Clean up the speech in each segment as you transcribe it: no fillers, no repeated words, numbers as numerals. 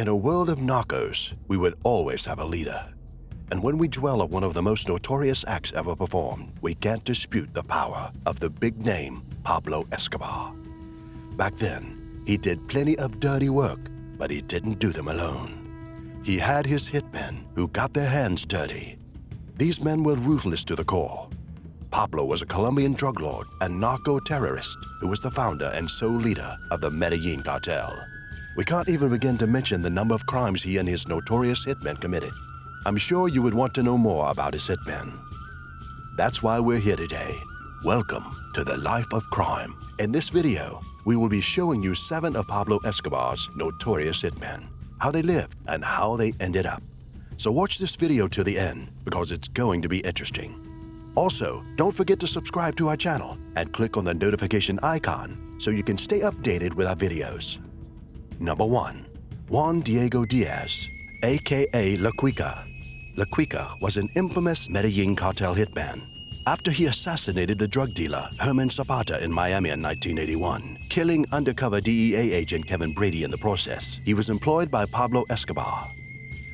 In a world of narcos, we would always have a leader. And when we dwell on one of the most notorious acts ever performed, we can't dispute the power of the big name Pablo Escobar. Back then, he did plenty of dirty work, but he didn't do them alone. He had his hitmen who got their hands dirty. These men were ruthless to the core. Pablo was a Colombian drug lord and narco-terrorist who was the founder and sole leader of the Medellin Cartel. We can't even begin to mention the number of crimes he and his notorious hitmen committed. I'm sure you would want to know more about his hitmen. That's why we're here today. Welcome to the life of crime. In this video, we will be showing you 7 of Pablo Escobar's notorious hitmen, how they lived and how they ended up. So watch this video to the end because it's going to be interesting. Also, don't forget to subscribe to our channel and click on the notification icon so you can stay updated with our videos. Number 1. Juan Diego Díaz, aka Quica. Quica was an infamous Medellin Cartel hitman. After he assassinated the drug dealer Hermann Zapata in Miami in 1981, killing undercover DEA agent Kevin Brady in the process, he was employed by Pablo Escobar.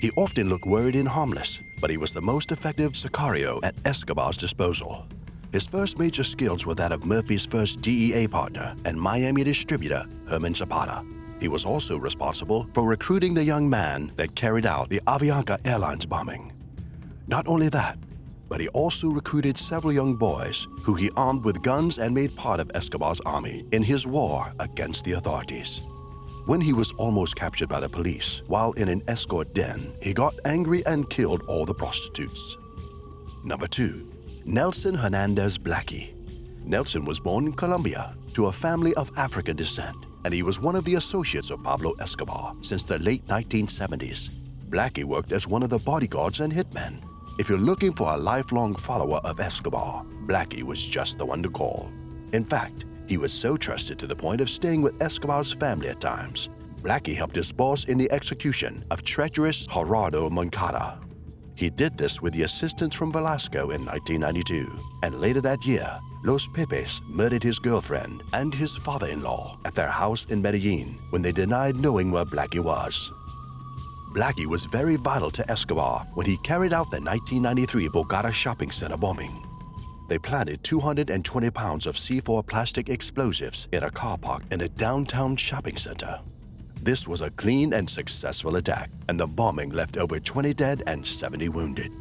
He often looked worried and harmless, but he was the most effective sicario at Escobar's disposal. His first major skills were that of Murphy's first DEA partner and Miami distributor Hermann Zapata. He was also responsible for recruiting the young man that carried out the Avianca Airlines bombing. Not only that, but he also recruited several young boys who he armed with guns and made part of Escobar's army in his war against the authorities. When he was almost captured by the police while in an escort den, he got angry and killed all the prostitutes. Number 2. Nelson Hernandez Blackie. Nelson was born in Colombia to a family of African descent, and he was one of the associates of Pablo Escobar since the late 1970s. Blackie worked as one of the bodyguards and hitmen. If you're looking for a lifelong follower of Escobar, Blackie was just the one to call. In fact, he was so trusted to the point of staying with Escobar's family at times. Blackie helped his boss in the execution of treacherous Gerardo Moncada. He did this with the assistance from Velasco in 1992, and later that year, Los Pepes murdered his girlfriend and his father-in-law at their house in Medellin when they denied knowing where Blackie was. Blackie was very vital to Escobar when he carried out the 1993 Bogota shopping center bombing. They planted 220 pounds of C4 plastic explosives in a car park in a downtown shopping center. This was a clean and successful attack, and the bombing left over 20 dead and 70 wounded.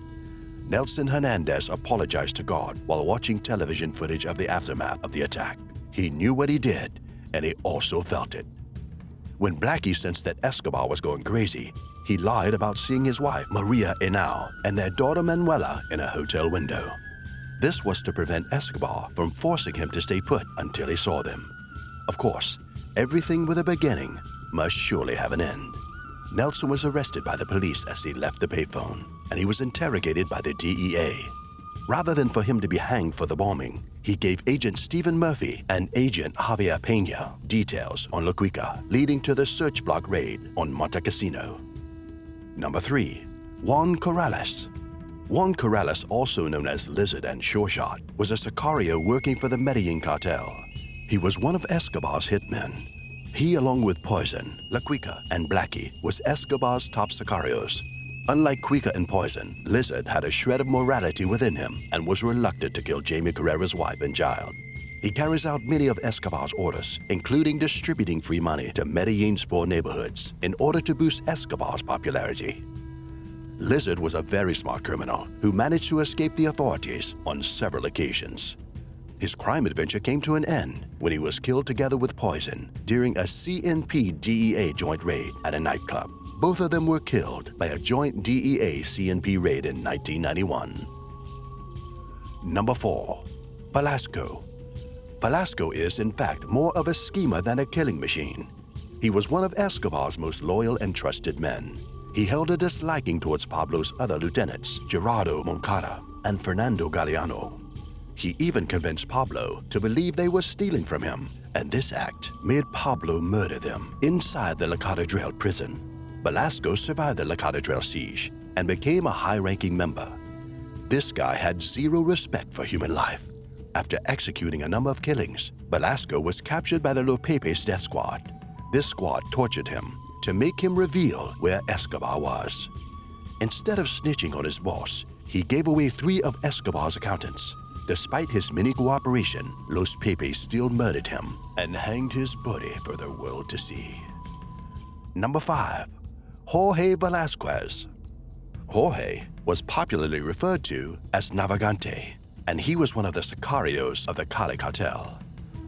Nelson Hernandez apologized to God while watching television footage of the aftermath of the attack. He knew what he did, and he also felt it. When Blackie sensed that Escobar was going crazy, he lied about seeing his wife, Maria Henao, and their daughter Manuela in a hotel window. This was to prevent Escobar from forcing him to stay put until he saw them. Of course, everything with a beginning must surely have an end. Nelson was arrested by the police as he left the payphone, and he was interrogated by the DEA. Rather than for him to be hanged for the bombing, he gave Agent Stephen Murphy and Agent Javier Peña details on Quica, leading to the search block raid on Monte Cassino. Number 3. Juan Corrales. Juan Corrales, also known as Lizard and Sure Shot, was a sicario working for the Medellin Cartel. He was one of Escobar's hitmen. He, along with Poison, Quica, and Blackie, was Escobar's top sicarios. Unlike Quica and Poison, Lizard had a shred of morality within him and was reluctant to kill Jamie Carrera's wife and child. He carries out many of Escobar's orders, including distributing free money to Medellin's poor neighborhoods in order to boost Escobar's popularity. Lizard was a very smart criminal who managed to escape the authorities on several occasions. His crime adventure came to an end when he was killed together with Poison during a CNP-DEA joint raid at a nightclub. Both of them were killed by a joint DEA-CNP raid in 1991. Number 4. Velasco. Velasco is, in fact, more of a schemer than a killing machine. He was one of Escobar's most loyal and trusted men. He held a disliking towards Pablo's other lieutenants, Gerardo Moncada and Fernando Galeano. He even convinced Pablo to believe they were stealing from him, and this act made Pablo murder them inside the La Catedral prison. Velasco survived the La Catedral siege and became a high-ranking member. This guy had zero respect for human life. After executing a number of killings, Velasco was captured by the Los Pepes death squad. This squad tortured him to make him reveal where Escobar was. Instead of snitching on his boss, he gave away 3 of Escobar's accountants. Despite his mini cooperation, Los Pepes still murdered him and hanged his body for the world to see. Number 5. Jorge Velasquez. Jorge was popularly referred to as Navegante, and he was one of the sicarios of the Cali Cartel.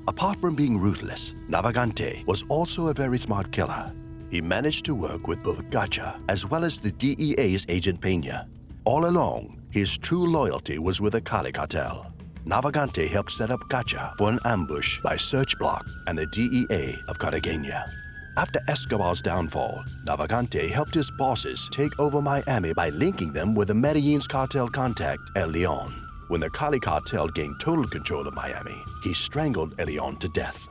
Apart from being ruthless, Navegante was also a very smart killer. He managed to work with both Gacha as well as the DEA's Agent Peña. All along, his true loyalty was with the Cali Cartel. Navegante helped set up Gacha for an ambush by Search Block and the DEA of Cartagena. After Escobar's downfall, Navegante helped his bosses take over Miami by linking them with the Medellin Cartel contact El Leon. When the Cali Cartel gained total control of Miami, he strangled El Leon to death.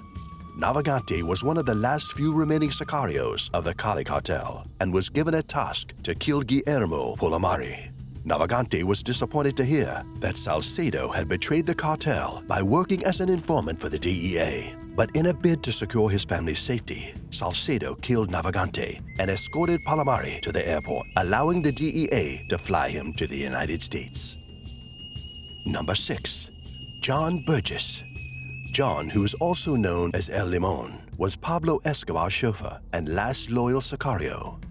Navegante was one of the last few remaining sicarios of the Cali Cartel and was given a task to kill Guillermo Polamari. Navegante was disappointed to hear that Salcedo had betrayed the cartel by working as an informant for the DEA. But in a bid to secure his family's safety, Salcedo killed Navegante and escorted Polamari to the airport, allowing the DEA to fly him to the United States. Number 6. John Burgess. John, who is also known as El Limon, was Pablo Escobar's chauffeur and last loyal sicario.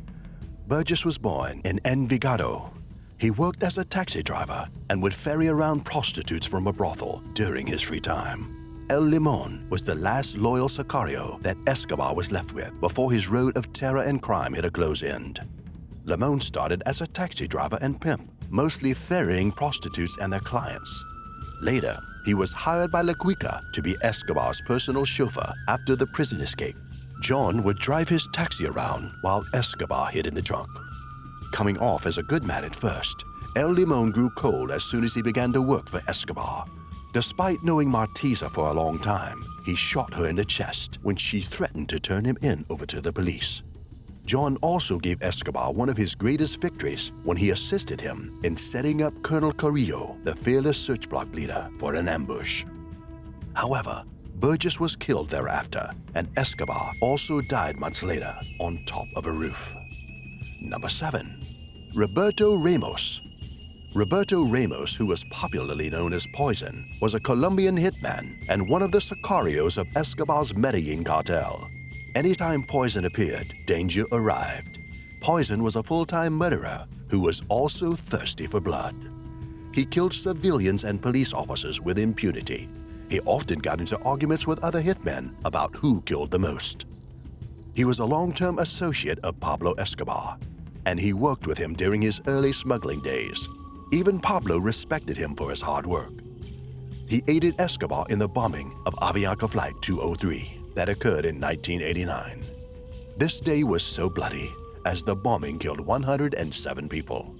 Burgess was born in Envigado. He worked as a taxi driver and would ferry around prostitutes from a brothel during his free time. El Limon was the last loyal sicario that Escobar was left with before his road of terror and crime hit a close end. Limon started as a taxi driver and pimp, mostly ferrying prostitutes and their clients. Later, he was hired by La Quica to be Escobar's personal chauffeur after the prison escape. John would drive his taxi around while Escobar hid in the trunk. Coming off as a good man at first, El Limon grew cold as soon as he began to work for Escobar. Despite knowing Martiza for a long time, he shot her in the chest when she threatened to turn him over to the police. John also gave Escobar one of his greatest victories when he assisted him in setting up Colonel Carrillo, the fearless search block leader, for an ambush. However, Burgess was killed thereafter, and Escobar also died months later on top of a roof. Number 7. Roberto Ramos. Roberto Ramos, who was popularly known as Poison, was a Colombian hitman and one of the sicarios of Escobar's Medellin Cartel. Anytime Poison appeared, danger arrived. Poison was a full-time murderer who was also thirsty for blood. He killed civilians and police officers with impunity. He often got into arguments with other hitmen about who killed the most. He was a long-term associate of Pablo Escobar, and he worked with him during his early smuggling days. Even Pablo respected him for his hard work. He aided Escobar in the bombing of Avianca Flight 203 that occurred in 1989. This day was so bloody as the bombing killed 107 people.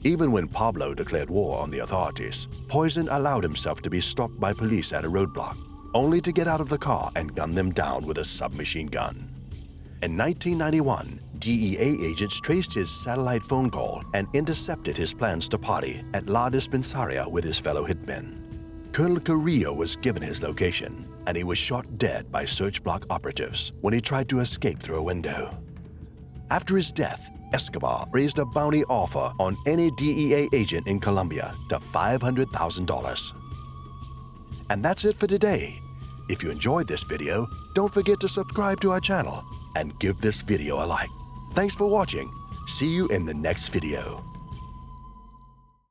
Even when Pablo declared war on the authorities, Poison allowed himself to be stopped by police at a roadblock, only to get out of the car and gun them down with a submachine gun. In 1991, DEA agents traced his satellite phone call and intercepted his plans to party at La Dispensaria with his fellow hitmen. Colonel Carrillo was given his location, and he was shot dead by search block operatives when he tried to escape through a window. After his death, Escobar raised a bounty offer on any DEA agent in Colombia to $500,000. And that's it for today. If you enjoyed this video, don't forget to subscribe to our channel and give this video a like. Thanks for watching. See you in the next video.